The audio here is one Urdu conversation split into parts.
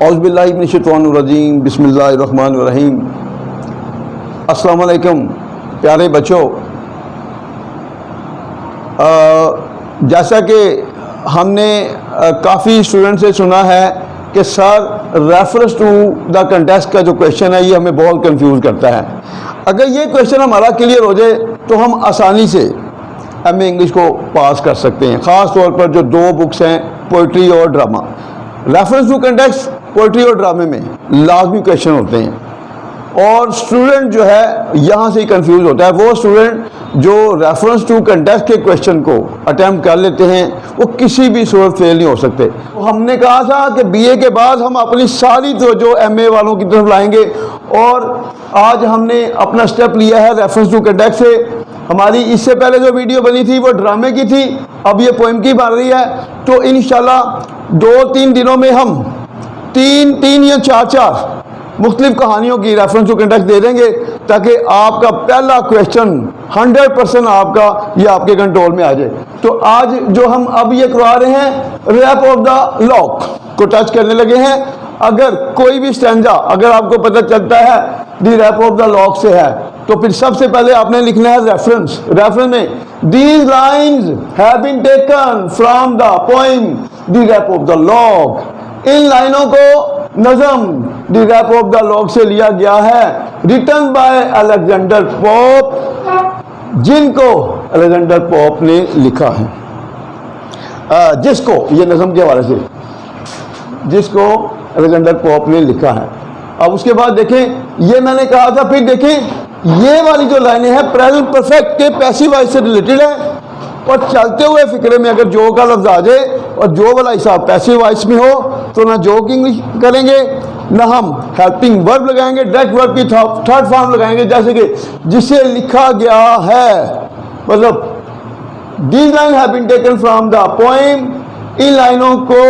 اعوذ باللہ من الشیطان الرجیم، بسم اللہ الرحمن الرحیم۔ السلام علیکم پیارے بچوں، جیسا کہ ہم نے کافی اسٹوڈنٹ سے سنا ہے کہ سر ریفرنس ٹو دا کنٹیکسٹ کا جو کویشچن ہے یہ ہمیں بہت کنفیوز کرتا ہے۔ اگر یہ کویشچن ہمارا کلیئر ہو جائے تو ہم آسانی سے ایم اے انگلش کو پاس کر سکتے ہیں، خاص طور پر جو دو بکس ہیں پوئٹری اور drama. Reference to context poetry اور ڈرامے میں لازمی کویشچن ہوتے ہیں، اور اسٹوڈنٹ جو ہے یہاں سے ہی کنفیوز ہوتا ہے۔ وہ اسٹوڈنٹ جو ریفرنس ٹو کنٹیکسٹ کے کویشچن کو اٹیمپٹ کر لیتے ہیں وہ کسی بھی صورت فیل نہیں ہو سکتے۔ ہم نے کہا تھا کہ بی اے کے بعد ہم اپنی ساری توجہ ایم اے والوں کی طرف لائیں گے، اور آج ہم نے اپنا اسٹیپ لیا ہے ریفرنس ٹو کنٹیکسٹ سے۔ ہماری اس سے پہلے جو ویڈیو بنی تھی وہ ڈرامے کی تھی، اب یہ پوئم کی بن رہی ہے، تو انشاءاللہ 2-3 دنوں میں ہم تین یا چار مختلف کہانیوں کی ریفرنس ٹو کنٹیکسٹ دے دیں گے، تاکہ آپ کا پہلا کویشچن 100% آپ کا یہ آپ کے کنٹرول میں آ جائے۔ تو آج جو ہم اب یہ کروا رہے ہیں ریپ آف دا لاک کو ٹچ کرنے لگے ہیں۔ اگر کوئی بھی اسٹینجا اگر آپ کو پتہ چلتا ہے دی ریپ آف دا لاک سے ہے، تو پھر سب سے پہلے آپ نے لکھنا ہے ریفرنس میں these lines have been taken from the poem the Rape of the Lock. ان لائنوں کو نظم the Rape of the Lock سے لیا گیا ہے، ریٹن بائی الیگزینڈر پوپ، جن کو الیگزینڈر پوپ نے لکھا ہے، جس کو یہ نظم کے حوالے سے جس کو الیگزینڈر پوپ نے لکھا ہے۔ اب اس کے بعد دیکھیں، یہ میں نے کہا تھا، پھر دیکھیں یہ والی جو لائنیں ہیں پریزنٹ پرفیکٹ کے پیسو وائس سے ریلیٹڈ ہیں، اور چلتے ہوئے فکرے میں اگر جو کا لفظ آ جائے اور جو والا حساب پیسو وائس میں ہو تو نہ جو کی انگلش کریں گے نہ ہم ہیلپنگ ورب لگائیں گے، ڈائریکٹ ورب کی تھرڈ فارم لگائیں گے، جیسے کہ جسے لکھا گیا ہے، مطلب these line have been taken from the poem, ان لائنوں کو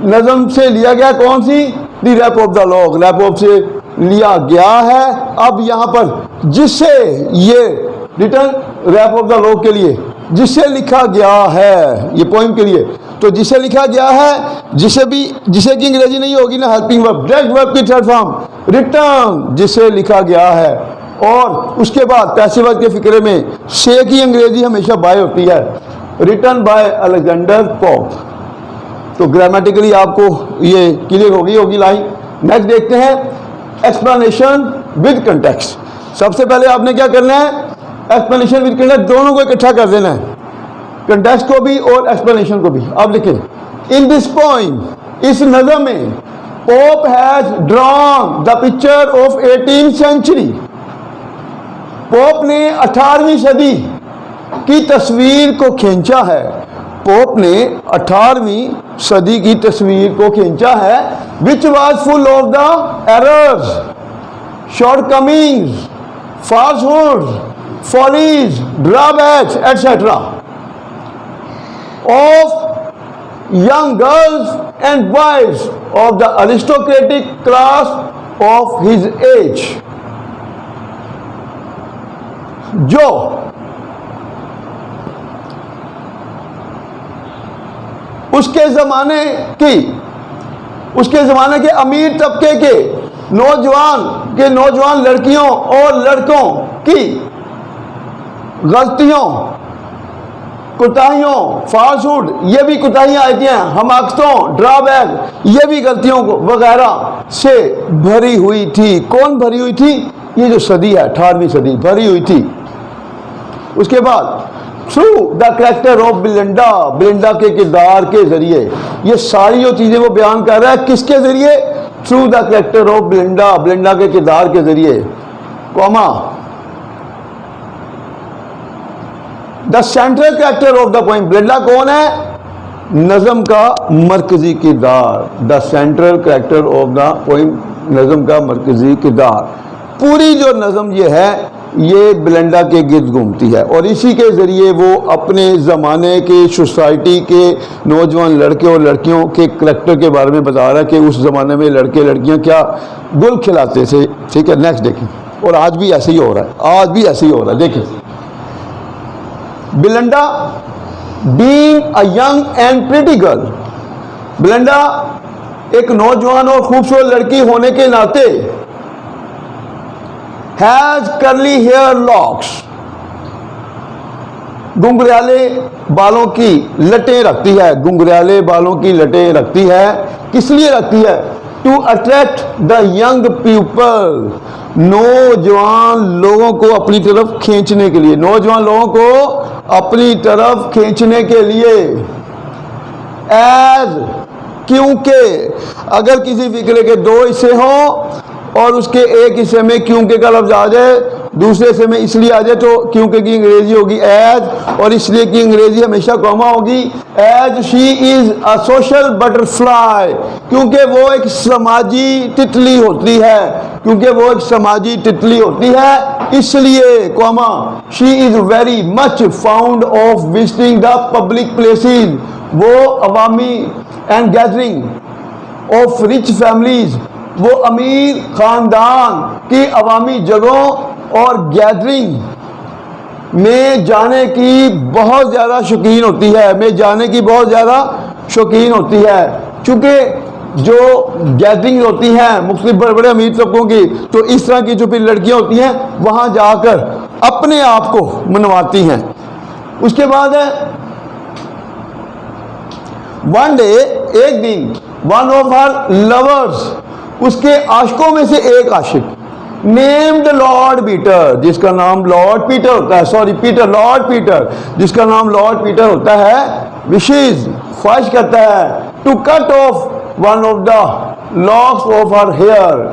نظم سے لیا گیا، کون سی؟ The Rape of the Lock, Rape of سے لیا گیا ہے۔ اب یہاں پر جس سے یہ written rape of the lock کے لیے جس سے لکھا گیا ہے، یہ پوئم کے لیے تو جسے لکھا گیا ہے، جسے کی انگریزی نہیں ہوگی نا ہیلپنگ ورب، ڈائریکٹ ورب کی تھرڈ فارم ریٹن، جسے لکھا گیا ہے، اور اس کے بعد پیسو وائس کے فکرے میں سے کی انگریزی ہمیشہ بائی ہوتی ہے، ریٹن بائی الیگزینڈر پوپ۔ تو گرامیٹیکلی آپ کو یہ کلیئر ہوگی لائن۔ نیکسٹ دیکھتے ہیں ایکسپلینیشن ود کنٹیکسٹ۔ سب سے پہلے آپ نے کیا کرنا ہے؟ ایکسپلینیشن ود کنٹیکسٹ دونوں کو اکٹھا کر دینا ہے، کنٹیکسٹ کو بھی اور ایکسپلینیشن کو بھی۔ آپ لکھیں ان دس پوئم، اس نظم میں Pope has drawn the picture of 18th century، Pope نے 18ویں صدی کی تصویر کو کھینچا ہے، پوپ نے 18ویں صدی کی تصویر کو کھینچا ہے، which was full of the errors, shortcomings, falsehoods, follies, drawbacks, etc. of young girls and boys of the aristocratic class of his age، جو اس کے زمانے کے امیر طبقے کے نوجوان لڑکیوں اور لڑکوں کی غلطیوں، کوتاہیوں، فالسہوڈ یہ بھی کوتاہیاں آتی ہیں، حماقتوں، ڈرا بیک یہ بھی غلطیوں وغیرہ سے بھری ہوئی تھی۔ کون بھری ہوئی تھی؟ یہ جو صدی ہے 18ویں صدی بھری ہوئی تھی۔ اس کے بعد through the character of Belinda, Belinda کے کردار کے ذریعے، یہ ساری جو چیزیں وہ بیان کر رہا ہے کس کے ذریعے؟ Through the character of Belinda, Belinda کے کردار کے ذریعے، comma the central character of the poem. Belinda کون ہے؟ نظم کا مرکزی کردار، the central character of the poem, نظم کا مرکزی کردار۔ پوری جو نظم یہ ہے یہ بلنڈا کے گرد گھومتی ہے، اور اسی کے ذریعے وہ اپنے زمانے کے سوسائٹی کے نوجوان لڑکے اور لڑکیوں کے کریکٹر کے بارے میں بتا رہا ہے کہ اس زمانے میں لڑکے لڑکیاں کیا گل کھلاتے تھے۔ ٹھیک ہے، نیکسٹ دیکھیں، اور آج بھی ایسے ہی ہو رہا ہے، دیکھیں بلنڈا being a young and pretty girl، بلنڈا ایک نوجوان اور خوبصورت لڑکی ہونے کے ناطے ہیز کرلی ہیئر لاکس، گنگریالے بالوں کی لٹیں رکھتی ہے، گنگریالے بالوں کی لٹیں رکھتی ہے. کس لیے رکھتی ہے؟ To attract the young people, نوجوان لوگوں کو اپنی طرف کھینچنے کے لیے، نوجوان لوگوں کو اپنی طرف کھینچنے کے لیے. ایز، کیونکہ اگر کسی فقرے کے دو حصے ہوں اور اس کے ایک حصے میں کیونکہ کا لفظ آ جائے، دوسرے حصے میں اس لیے آ جائے، تو کیونکہ کی انگریزی ہوگی ایز، اور اس لیے کی انگریزی ہمیشہ کوما ہوگی. As she is a social butter fly, کیونکہ وہ ایک سماجی تتلی ہوتی ہے، کیونکہ وہ ایک سماجی تتلی ہوتی ہے، اس لیے comma she is very much fond of visiting the public places, وہ عوامی and gathering of rich families, وہ امیر خاندان کی عوامی جگہوں اور گیدرنگ میں جانے کی بہت زیادہ شوقین ہوتی ہے، میں جانے کی بہت زیادہ شوقین ہوتی ہے. چونکہ جو گیدرنگ ہوتی ہیں مختلف بڑے بڑے امیر طبقوں کی، تو اس طرح کی جو پھر لڑکیاں ہوتی ہیں وہاں جا کر اپنے آپ کو منواتی ہیں. اس کے بعد ہے ون ڈے، ایک دن، ون آف ہر لورز، اس کے عاشقوں میں سے ایک عاشق، نیمڈ لارڈ پیٹر، جس کا نام لارڈ پیٹر ہوتا ہے، سوری پیٹر، لارڈ پیٹر، جس کا نام لارڈ پیٹر ہوتا ہے، وشز، خواہش کرتا ہے، to cut off one of the locks of her hair,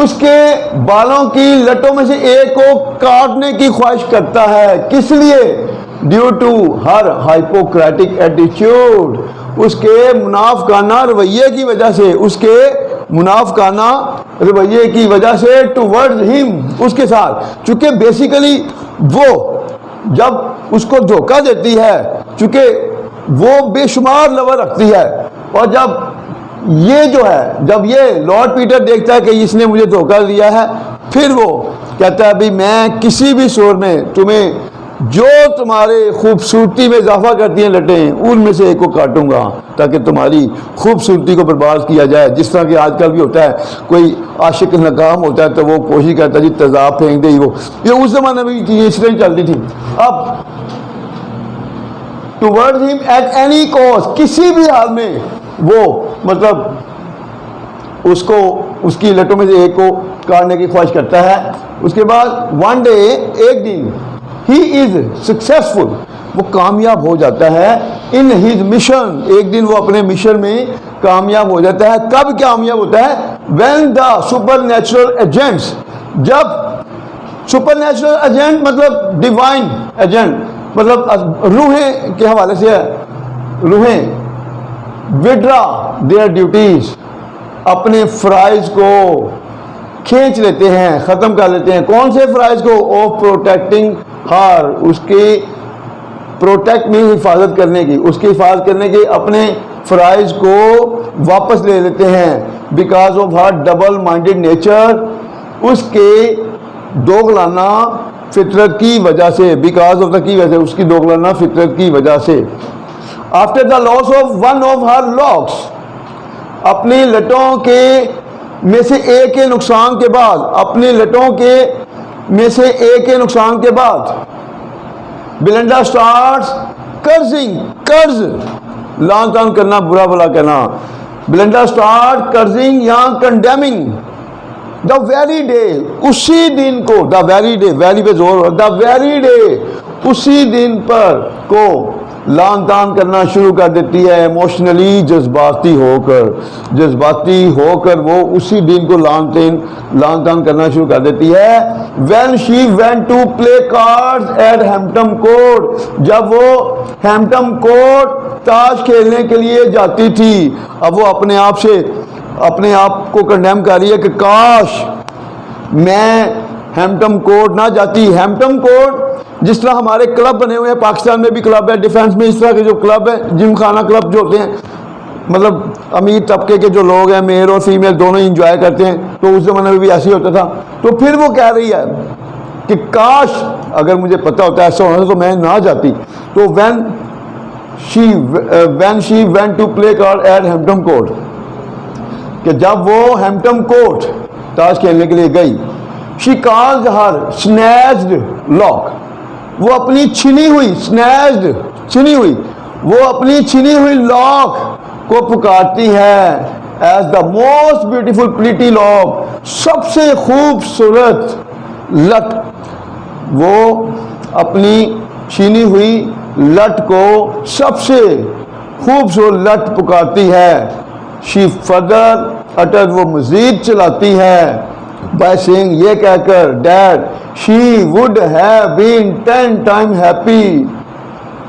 اس کے بالوں کی لٹوں میں سے ایک کو کاٹنے کی خواہش کرتا ہے. کس لیے؟ ڈیو ٹو ہر ہائپوکریٹک ایٹیچیوڈ، اس کے منافقانہ رویے کی وجہ سے، اس کے منافقانہ رویے کی وجہ سے ٹوورڈ ہم، اس کے ساتھ. چونکہ بیسیکلی وہ جب اس کو دھوکہ دیتی ہے، چونکہ وہ بے شمار لور رکھتی ہے، اور جب یہ جو ہے، جب یہ لارڈ پیٹر دیکھتا ہے کہ اس نے مجھے دھوکہ دیا ہے، پھر وہ کہتا ہے بھی میں کسی بھی صورت میں تمہیں جو تمہارے خوبصورتی میں اضافہ کرتی ہیں لٹیں، ان میں سے ایک کو کاٹوں گا تاکہ تمہاری خوبصورتی کو برباد کیا جائے. جس طرح کہ آج کل بھی ہوتا ہے، کوئی عاشق ناکام ہوتا ہے تو وہ کوشش کرتا ہے جی تیزاب پھینک دے ہی، وہ یہ اس زمانے میں بھی اس طرح چلتی تھی. اب ٹوورڈ ہم ایٹ اینی کاسٹ، کسی بھی حال میں وہ مطلب اس کو، اس کی لٹوں میں سے ایک کو کاٹنے کی خواہش کرتا ہے. اس کے بعد ون ڈے، ایک دن، ہی از سکسیسفل، وہ کامیاب ہو جاتا ہے، ان ہز مشن، ایک دن وہ اپنے مشن میں کامیاب ہو جاتا ہے. کب کامیاب ہوتا ہے؟ When the super natural agents, جب سپر نیچرل ایجنٹ مطلب ڈیوائن ایجنٹ، مطلب روحیں کے حوالے سے ہے، روحیں وڈرا دیئر ڈیوٹیز، اپنے فرائض کو کھینچ لیتے ہیں، ختم کر لیتے ہیں. کون سے فرائض کو؟ آف پروٹیکٹنگ ہر، اس کی پروٹیکٹ میں حفاظت کرنے کی، اس کی حفاظت کرنے کے اپنے فرائض کو واپس لے لیتے ہیں. Because of her double minded nature, اس کے دوغلانہ فطرت کی وجہ سے، بیکاز آف دا کی وجہ سے، اس کی دوغلانہ فطرت کی وجہ سے. After the loss of one of her locks, اپنی لٹوں کے میں سے ایک کے نقصان کے بعد، اپنی لٹوں کے میں سے ایک کے نقصان کے بعد، بلنڈا سٹارٹس کرزنگ، قرض، لان تان کرنا، برا بلا کہنا. بلنڈا سٹارٹ کرزنگ یا کنڈیمنگ دا ویری ڈے، اسی دن کو، دا ویری ڈے، ویری پہ زور، دا ویری ڈے، اسی دن پر کو لان تان کرنا شروع کر دیتی ہے. ایموشنلی، جذباتی ہو کر وہ اسی دن کو لان تان کرنا شروع کر دیتی ہے. When she went to play cards at Hampton Court, جب وہ ہیمپٹن کورٹ تاش کھیلنے کے لیے جاتی تھی. اب وہ اپنے آپ کو کنڈیم کر رہی ہے کہ کاش میں ہیمپٹن کورٹ نہ جاتی. ہیمپٹن کورٹ جس طرح ہمارے کلب بنے ہوئے ہیں، پاکستان میں بھی کلب ہے، ڈیفینس میں اس طرح کے جو کلب ہے، جم خانہ کلب جو ہوتے ہیں، مطلب امیر طبقے کے جو لوگ ہیں، میل اور فیمیل دونوں ہی انجوائے کرتے ہیں، تو اس زمانے میں بھی ایسے ہی ہوتا تھا. تو پھر وہ کہہ رہی ہے کہ کاش اگر مجھے پتا ہوتا ایسا ہونا تو میں نہ جاتی. تو when she went to play card at Hampton Court, کہ جب وہ ہیمپٹن کوٹ تاش کھیلنے کے لیے گئی، شی کالز ہر سنیچڈ لاک، وہ اپنی چھنی ہوئی، سنیچڈ چھنی ہوئی، وہ اپنی چھنی ہوئی لاک کو پکارتی ہے as the most beautiful pretty lock, سب سے خوبصورت لٹ، وہ اپنی چھینی ہوئی لٹ کو سب سے خوبصورت لٹ پکارتی ہے. شی فردر اٹر، وہ مزید چلاتی ہے بائی سینگ، یہ کہہ کر did she would have been 10 time happy,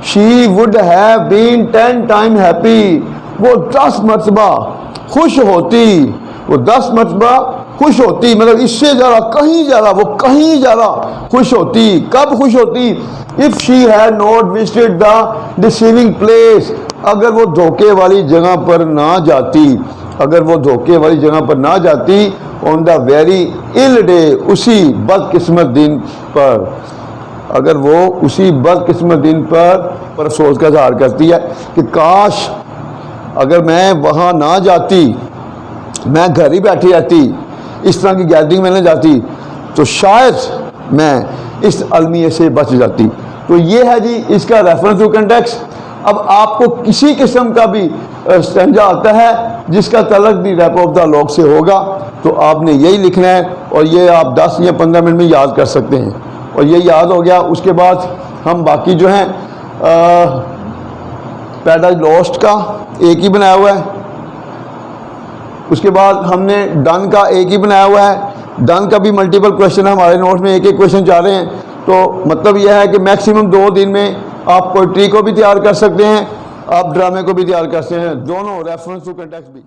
she would have been 10 time happy, وہ 10 مرتبہ خوش ہوتی، وہ 10 مرتبہ خوش ہوتی، مطلب اس سے زیادہ کہیں زیادہ، وہ کہیں زیادہ خوش ہوتی. کب خوش ہوتی؟ if she had not visited the deceiving place، اگر وہ دھوکے والی جگہ پر نہ جاتی، اگر وہ دھوکے والی جگہ پر نہ جاتی on the very ill day، اسی بدقسمت دن پر، اگر وہ اسی بدقسمت دن پر افسوس کا اظہار کرتی ہے کہ کاش اگر میں وہاں نہ جاتی، میں گھر ہی بیٹھی رہتی، اس طرح کی گیدرنگ میں نہ جاتی، تو شاید میں اس المیے سے بچ جاتی. تو یہ ہے جی اس کا ریفرنس ٹو کنٹیکسٹ. اب آپ کو کسی قسم کا بھی اسٹینجا آتا ہے جس کا تعلق بھی ریپ آف دا لاگ سے ہوگا تو آپ نے یہی لکھنا ہے، اور یہ آپ 10 یا 15 منٹ میں یاد کر سکتے ہیں. اور یہ یاد ہو گیا، اس کے بعد ہم باقی جو ہیں پیراڈائز لاسٹ کا ایک ہی بنایا ہوا ہے، اس کے بعد ہم نے ڈن کا ایک ہی بنایا ہوا ہے. ڈن کا بھی ملٹیپل کویشچن ہے ہمارے نوٹس میں، ایک ایک کویشچن چاہ رہے ہیں. تو مطلب یہ ہے کہ میکسیمم 2 دن میں آپ پوئٹری کو بھی تیار کر سکتے ہیں، آپ ڈرامے کو بھی تیار کر سکتے ہیں، دونوں ریفرنس ٹو کنٹیکسٹ بھی.